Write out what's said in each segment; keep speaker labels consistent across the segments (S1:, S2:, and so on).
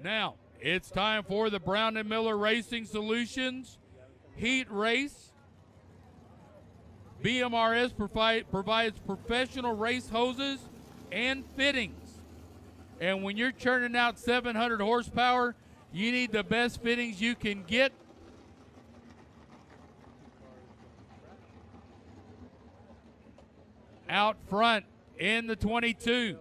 S1: Now, it's time for the Brown and Miller Racing Solutions Heat Race. BMRS provides professional race hoses and fittings. And when you're churning out 700 horsepower, you need the best fittings you can get. Out front in the 22,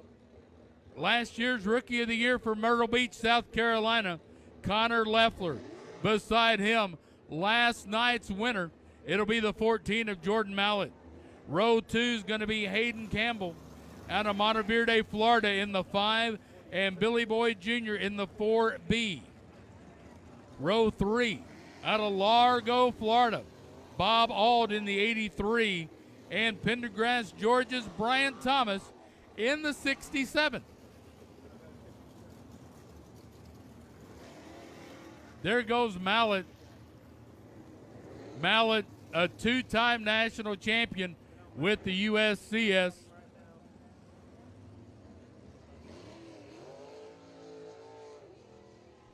S1: last year's Rookie of the Year for Myrtle Beach, South Carolina, Connor Leoffler. Beside him, last night's winner, it'll be the 14 of Jordan Mallett. Row 2 is going to be Hayden Campbell out of Monteverde, Florida in the 5, and Billy Boyd Jr. in the 4B. Row 3 out of Largo, Florida, Bob Auld in the 83, and Pendergrass, Georgia's Brian Thomas in the 67. There goes Mallett. Mallett, a two-time national champion with the USCS.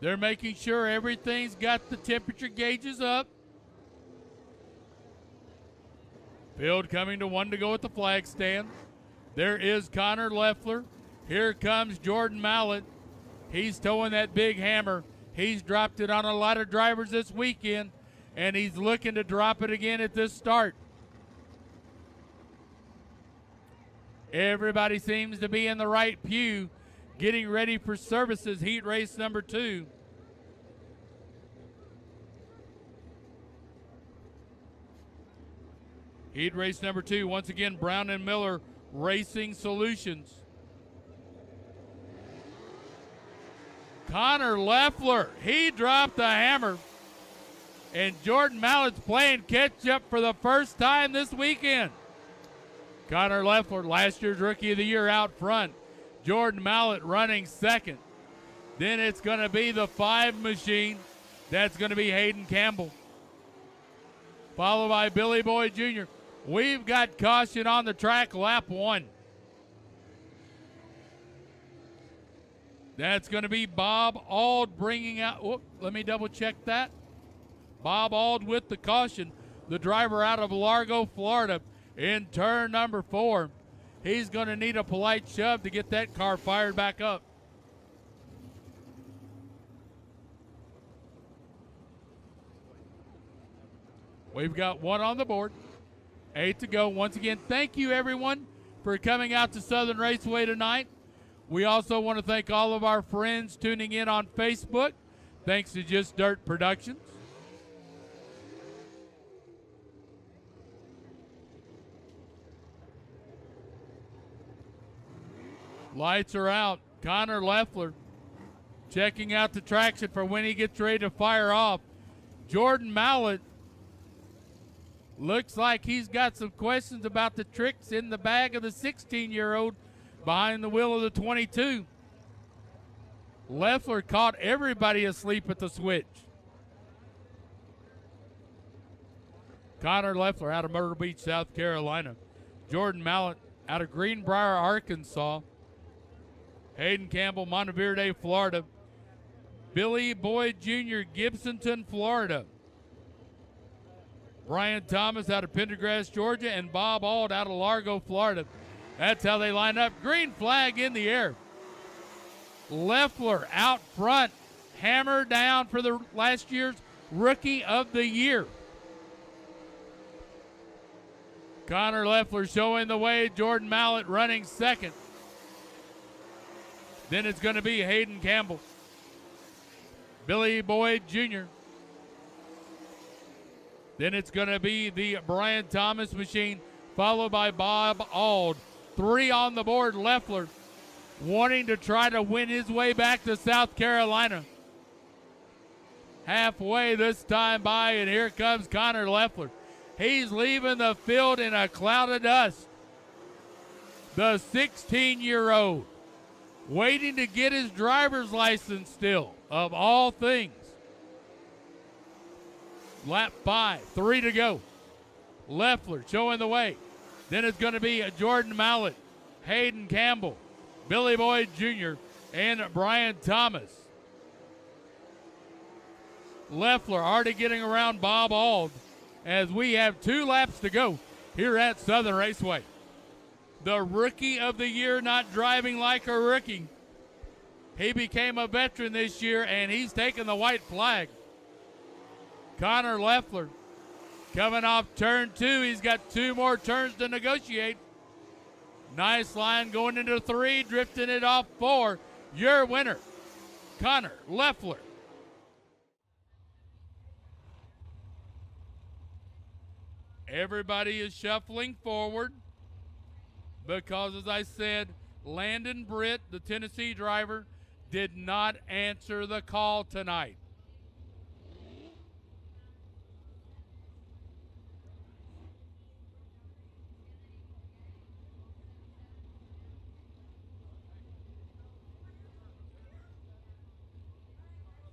S1: They're making sure everything's got the temperature gauges up. Field coming to 1 to go at the flag stand. There is Connor Leoffler. Here comes Jordan Mallett. He's towing that big hammer. He's dropped it on a lot of drivers this weekend, and he's looking to drop it again at this start. Everybody seems to be in the right pew, getting ready for services, heat race number 2. Heat race number 2, once again, Brown and Miller Racing Solutions. Connor Leoffler, he dropped the hammer. And Jordan Mallett's playing catch-up for the first time this weekend. Connor Leoffler, last year's Rookie of the Year out front. Jordan Mallett running second. Then it's going to be the 5 machine. That's going to be Hayden Campbell. Followed by Billy Boyd Jr. We've got caution on the track, lap 1. That's going to be Bob Auld bringing out, let me double check that. Bob Auld with the caution, the driver out of Largo, Florida, in turn number 4. He's going to need a polite shove to get that car fired back up. We've got 1 on the board, 8 to go. Once again, thank you everyone for coming out to Southern Raceway tonight. We also want to thank all of our friends tuning in on Facebook. Thanks to Just Dirt Productions. Lights are out. Connor Leoffler checking out the traction for when he gets ready to fire off. Jordan Mallett looks like he's got some questions about the tricks in the bag of the 16-year-old behind the wheel of the 22. Leoffler caught everybody asleep at the switch. Connor Leoffler out of Myrtle Beach, South Carolina. Jordan Mallett out of Greenbrier, Arkansas. Hayden Campbell, Monteverde, Florida. Billy Boyd Jr., Gibsonton, Florida. Brian Thomas out of Pendergrass, Georgia, and Bob Auld out of Largo, Florida. That's how they line up. Green flag in the air. Leoffler out front, hammer down for the last year's Rookie of the Year. Connor Leoffler showing the way. Jordan Mallett running second. Then it's going to be Hayden Campbell. Billy Boyd Jr. Then it's going to be the Brian Thomas machine, followed by Bob Auld. 3 on the board. Leoffler wanting to try to win his way back to South Carolina. Halfway this time by, and here comes Connor Leoffler. He's leaving the field in a cloud of dust. The 16-year-old waiting to get his driver's license still, of all things. Lap 5, 3 to go. Leoffler showing the way. Then it's going to be Jordan Mallett, Hayden Campbell, Billy Boyd Jr., and Brian Thomas. Leoffler already getting around Bob Auld as we have 2 laps to go here at Southern Raceway. The Rookie of the Year not driving like a rookie. He became a veteran this year, and he's taking the white flag. Connor Leoffler coming off turn 2. He's got 2 more turns to negotiate. Nice line going into 3, drifting it off 4. Your winner, Connor Leoffler. Everybody is shuffling forward because, as I said, Landon Britt, the Tennessee driver, did not answer the call tonight.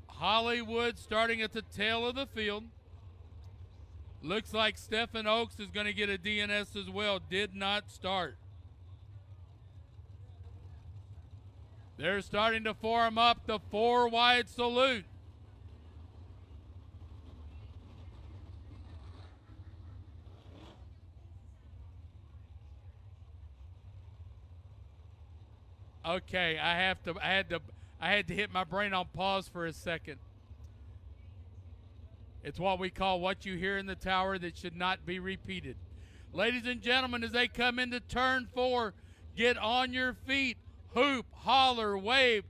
S1: Hollywood starting at the tail of the field. Looks like Stephen Oakes is going to get a DNS as well. Did not start. They're starting to form up the 4 wide salute. Okay, I had to hit my brain on pause for a second. It's what we call what you hear in the tower that should not be repeated. Ladies and gentlemen, as they come into turn 4, get on your feet, hoop, holler, wave,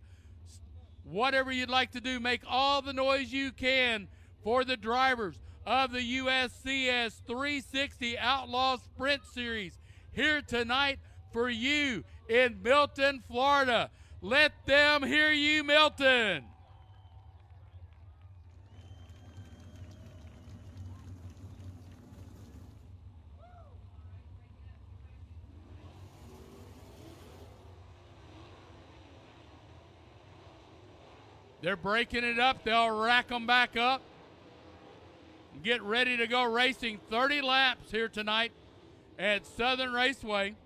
S1: whatever you'd like to do. Make all the noise you can for the drivers of the USCS 360 Outlaw Sprint Series here tonight for you in Milton, Florida. Let them hear you, Milton. They're breaking it up. They'll rack them back up. Get ready to go racing 30 laps here tonight at Southern Raceway.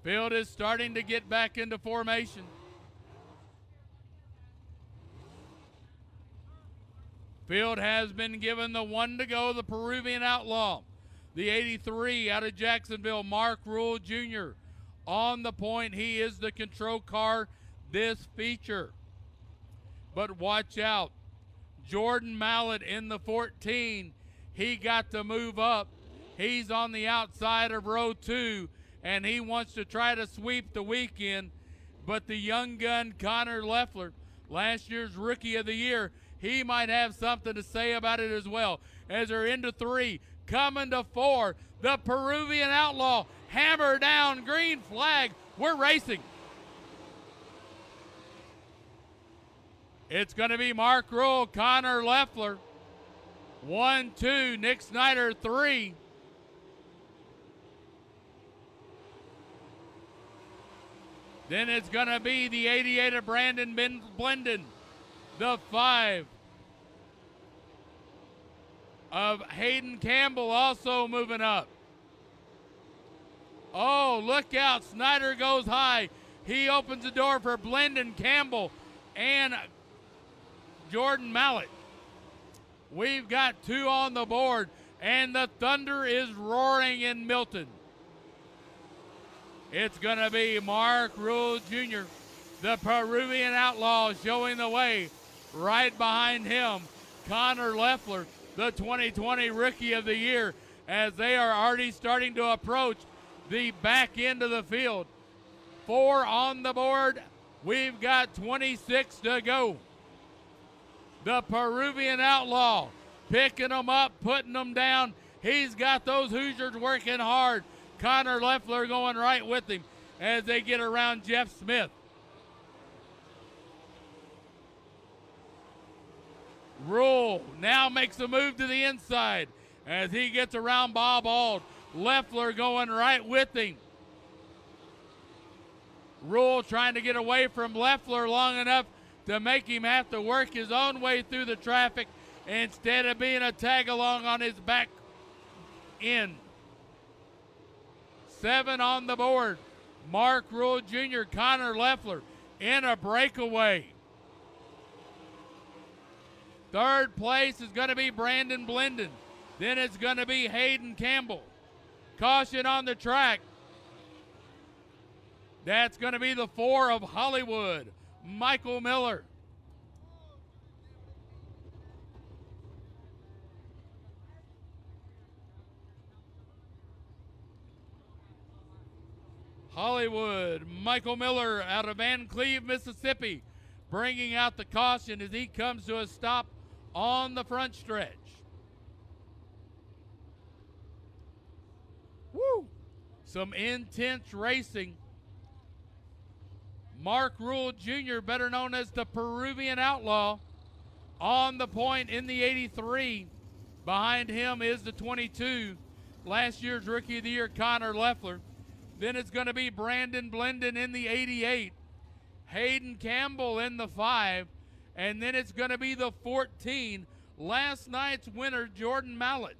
S1: Field is starting to get back into formation. Field has been given the 1 to go, the Peruvian Outlaw. The 83 out of Jacksonville, Mark Rule Jr. On the point, he is the control car this feature. But watch out. Jordan Mallett in the 14. He got to move up. He's on the outside of row 2, and he wants to try to sweep the weekend. But the young gun, Connor Leoffler, last year's Rookie of the Year, he might have something to say about it as well. As they're into 3, coming to 4, the Peruvian Outlaw, hammer down, green flag. We're racing. It's going to be Mark Rule, Connor Leoffler. 1, 2, Nick Snyder 3. Then it's going to be the 88 of Brandon Blenden. The 5 of Hayden Campbell also moving up. Oh, look out. Snyder goes high. He opens the door for Blenden Campbell and Jordan Mallett. We've got 2 on the board, and the thunder is roaring in Milton. It's going to be Mark Rule Jr., the Peruvian Outlaw, showing the way. Right behind him, Connor Leoffler, the 2020 Rookie of the Year, as they are already starting to approach the back end of the field. 4 on the board. We've got 26 to go. The Peruvian Outlaw picking them up, putting them down. He's got those Hoosiers working hard. Connor Leoffler going right with him as they get around Jeff Smith. Rule now makes a move to the inside as he gets around Bob Auld. Leoffler going right with him. Rule trying to get away from Leoffler long enough to make him have to work his own way through the traffic instead of being a tag along on his back end. 7 on the board. Mark Rule Jr., Connor Leoffler in a breakaway. Third place is going to be Brandon Blenden. Then it's going to be Hayden Campbell. Caution on the track. That's going to be the 4 of Hollywood, Michael Miller. Hollywood, Michael Miller out of Van Cleve, Mississippi, bringing out the caution as he comes to a stop on the front stretch. Woo! Some intense racing. Mark Rule Jr., better known as the Peruvian Outlaw, on the point in the 83. Behind him is the 22, last year's Rookie of the Year, Connor Leoffler. Then it's going to be Brandon Blenden in the 88, Hayden Campbell in the 5, and then it's going to be the 14, last night's winner, Jordan Mallett.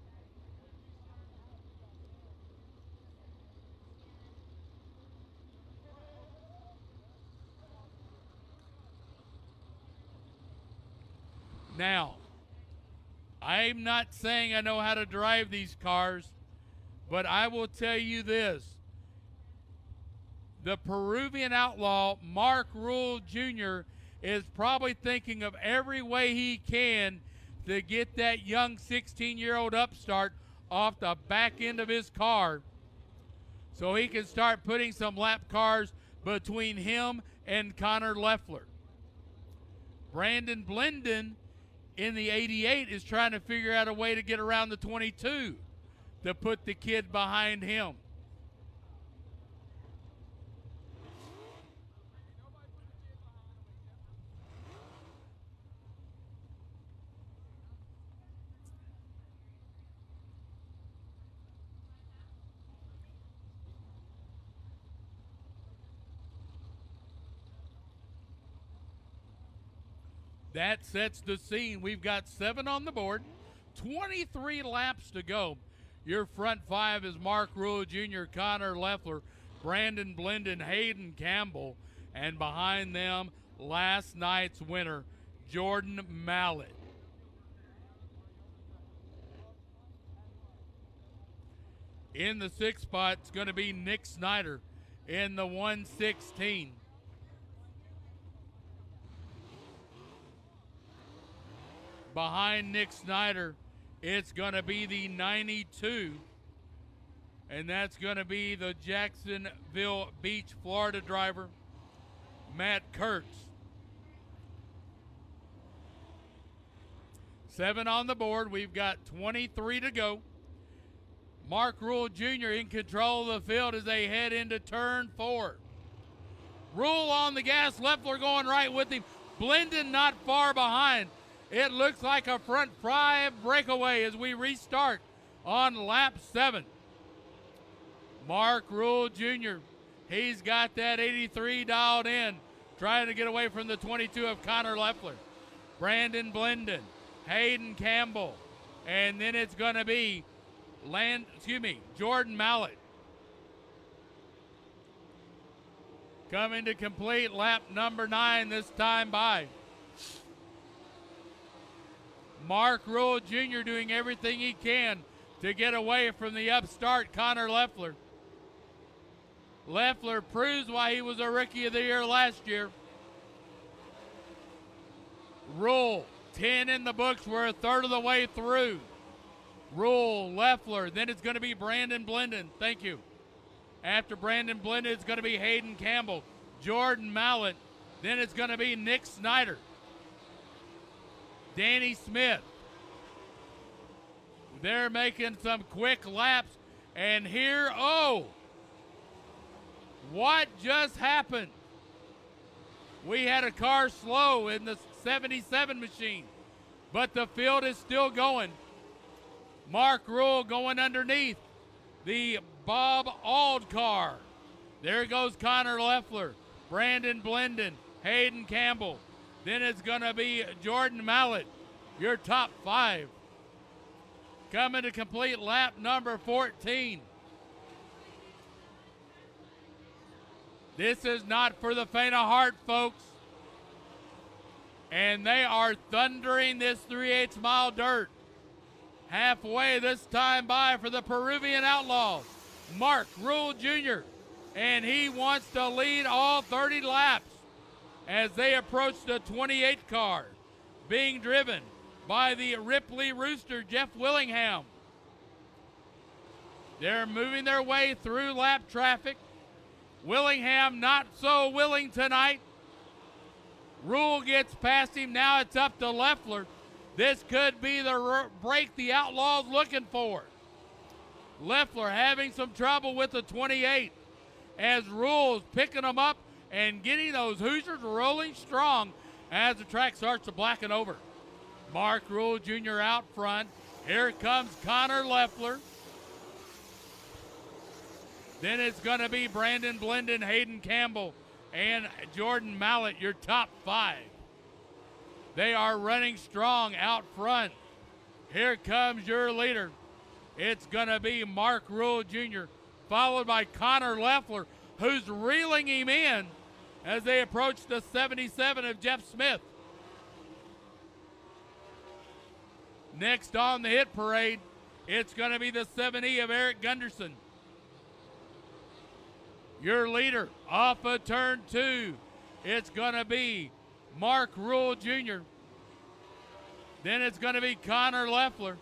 S1: Now, I'm not saying I know how to drive these cars, but I will tell you this. The Peruvian Outlaw, Mark Rule Jr., is probably thinking of every way he can to get that young 16-year-old upstart off the back end of his car so he can start putting some lap cars between him and Connor Leoffler. Brandon Blenden in the 88 is trying to figure out a way to get around the 22 to put the kid behind him. That sets the scene. We've got 7 on the board, 23 laps to go. Your front 5 is Mark Rule Jr., Connor Leoffler, Brandon Blenden, Hayden Campbell, and behind them, last night's winner, Jordan Mallett. In the 6th spot, it's going to be Nick Snyder in the 116. Behind Nick Snyder, it's going to be the 92, and that's going to be the Jacksonville Beach, Florida driver, Matt Kurtz. 7 on the board. We've got 23 to go. Mark Rule Jr. in control of the field as they head into turn 4. Rule on the gas, Leoffler going right with him. Blenden not far behind. It looks like a front 5 breakaway as we restart on lap 7. Mark Rule Jr., he's got that 83 dialed in, trying to get away from the 22 of Connor Leoffler. Brandon Blenden, Hayden Campbell, and then it's going to be Jordan Mallett. Coming to complete lap number 9 this time by. Mark Rule Jr. doing everything he can to get away from the upstart Connor Leoffler. Leoffler proves why he was a Rookie of the Year last year. Rule, 10 in the books. We're a third of the way through. Rule, Leoffler, then it's going to be Brandon Blenden. Thank you. After Brandon Blenden, it's going to be Hayden Campbell, Jordan Mallett, then it's going to be Nick Snyder, Danny Smith. They're making some quick laps, and here, what just happened? We had a car slow in the 77 machine, but the field is still going. Mark Rule going underneath the Bob Auld car. There goes Connor Leoffler, Brandon Blenden, Hayden Campbell. Then it's going to be Jordan Mallett, your top 5. Coming to complete lap number 14. This is not for the faint of heart, folks. And they are thundering this 3/8 mile dirt. Halfway this time by for the Peruvian Outlaws, Mark Rule Jr. And he wants to lead all 30 laps as they approach the 28 car, being driven by the Ripley Rooster, Jeff Willingham. They're moving their way through lap traffic. Willingham not so willing tonight. Rule gets past him. Now it's up to Leoffler. This could be the break the Outlaws looking for. Leoffler having some trouble with the 28 as Rule's picking them up and getting those Hoosiers rolling strong as the track starts to blacken over. Mark Rule Jr. out front. Here comes Connor Leoffler. Then it's going to be Brandon Blenden, Hayden Campbell, and Jordan Mallett, your top 5. They are running strong out front. Here comes your leader. It's going to be Mark Rule Jr., followed by Connor Leoffler, who's reeling him in as they approach the 77 of Jeff Smith. Next on the hit parade, it's going to be the 70 of Eric Gunderson. Your leader off of turn 2, it's going to be Mark Rule Jr. Then it's going to be Connor Leoffler.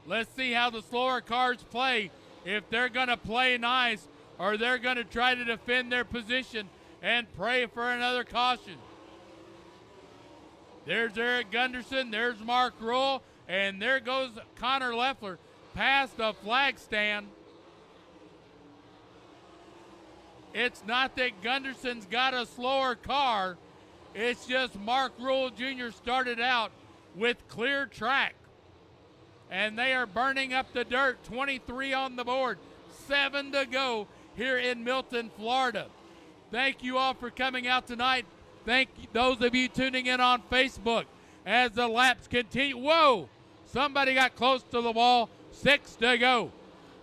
S1: Let's see how the slower cars play, if they're going to play nice or they're going to try to defend their position and pray for another caution. There's Eric Gunderson, there's Mark Rule, and there goes Connor Leoffler past the flag stand. It's not that Gunderson's got a slower car. It's just Mark Rule Jr. started out with clear track. And they are burning up the dirt. 23 on the board. 7 to go here in Milton, Florida. Thank you all for coming out tonight. Thank those of you tuning in on Facebook as the laps continue. Whoa! Somebody got close to the wall. 6 to go.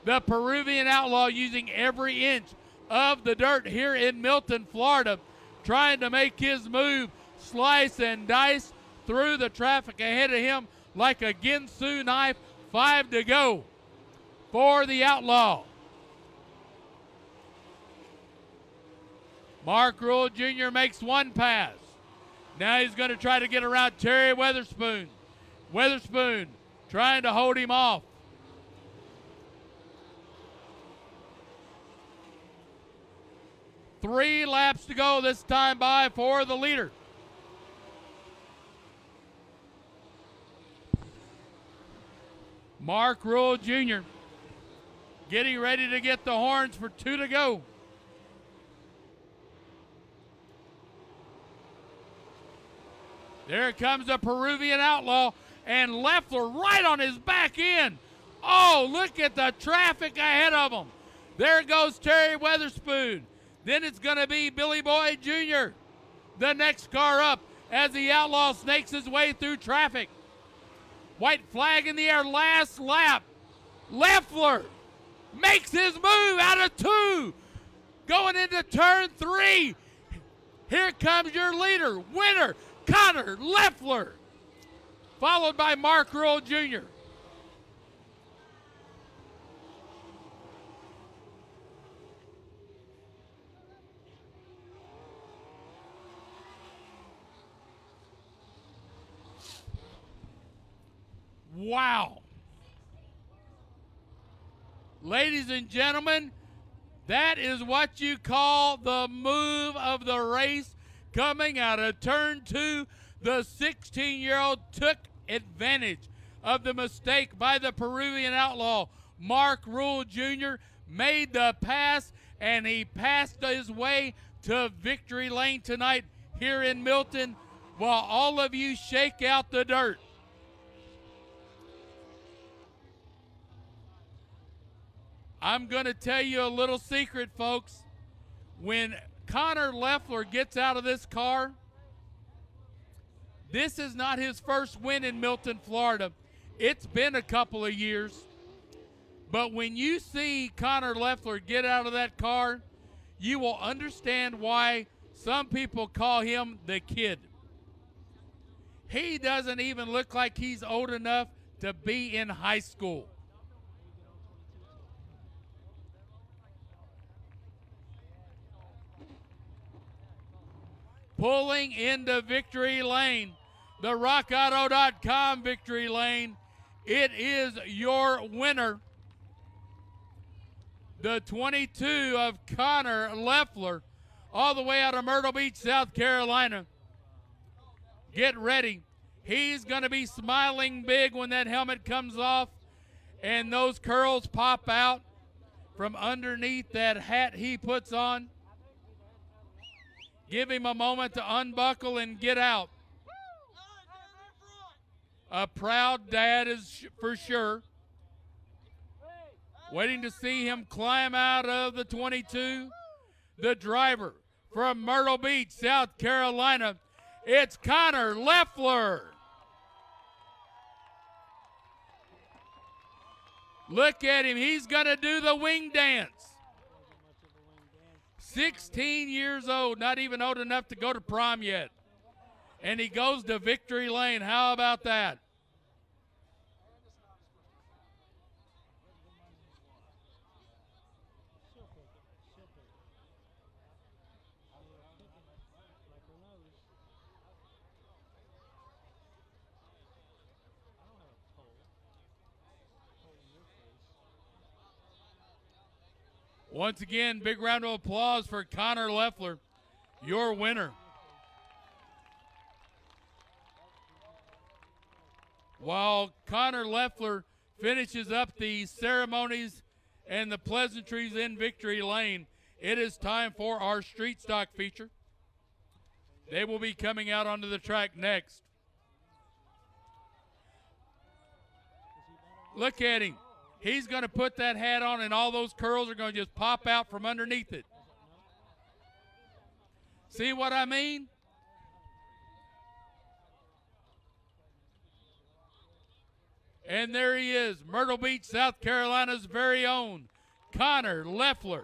S1: The Peruvian Outlaw using every inch of the dirt here in Milton, Florida, trying to make his move, slice and dice through the traffic ahead of him like a Ginsu knife. 5 to go for the Outlaw. Mark Rule Jr. makes one pass. Now he's going to try to get around Terry Weatherspoon. Weatherspoon trying to hold him off. Three laps to go this time by for the leader. Mark Rule Jr. getting ready to get the horns for 2 to go. There comes the Peruvian Outlaw, and Leoffler right on his back end. Oh, look at the traffic ahead of him. There goes Terry Weatherspoon. Then it's going to be Billy Boyd Jr., the next car up, as the Outlaw snakes his way through traffic. White flag in the air, last lap. Leoffler makes his move out of 2, going into turn 3. Here comes your leader, winner, Connor Leoffler, followed by Mark Rule Jr. Wow. Ladies and gentlemen, that is what you call the move of the race. Coming out of turn 2, the 16-year-old took advantage of the mistake by the Peruvian Outlaw. Mark Rule Jr. made the pass, and he passed his way to victory lane tonight here in Milton while all of you shake out the dirt. I'm going to tell you a little secret, folks. When Connor Leoffler gets out of this car, this is not his first win in Milton, Florida. It's been a couple of years. But when you see Connor Leoffler get out of that car, you will understand why some people call him the kid. He doesn't even look like he's old enough to be in high school. Pulling into victory lane, the rockauto.com victory lane. It is your winner, the 22 of Connor Leoffler, all the way out of Myrtle Beach, South Carolina. Get ready. He's going to be smiling big when that helmet comes off and those curls pop out from underneath that hat he puts on. Give him a moment to unbuckle and get out. A proud dad is for sure. Waiting to see him climb out of the 22. The driver from Myrtle Beach, South Carolina, it's Connor Leoffler. Look at him. He's going to do the wing dance. 16 years old, not even old enough to go to prom yet. And he goes to victory lane. How about that? Once again, big round of applause for Connor Leoffler, your winner. While Connor Leoffler finishes up the ceremonies and the pleasantries in victory lane, it is time for our street stock feature. They will be coming out onto the track next. Look at him. He's going to put that hat on, and all those curls are going to just pop out from underneath it. See what I mean? And there he is, Myrtle Beach, South Carolina's very own Connor Leoffler.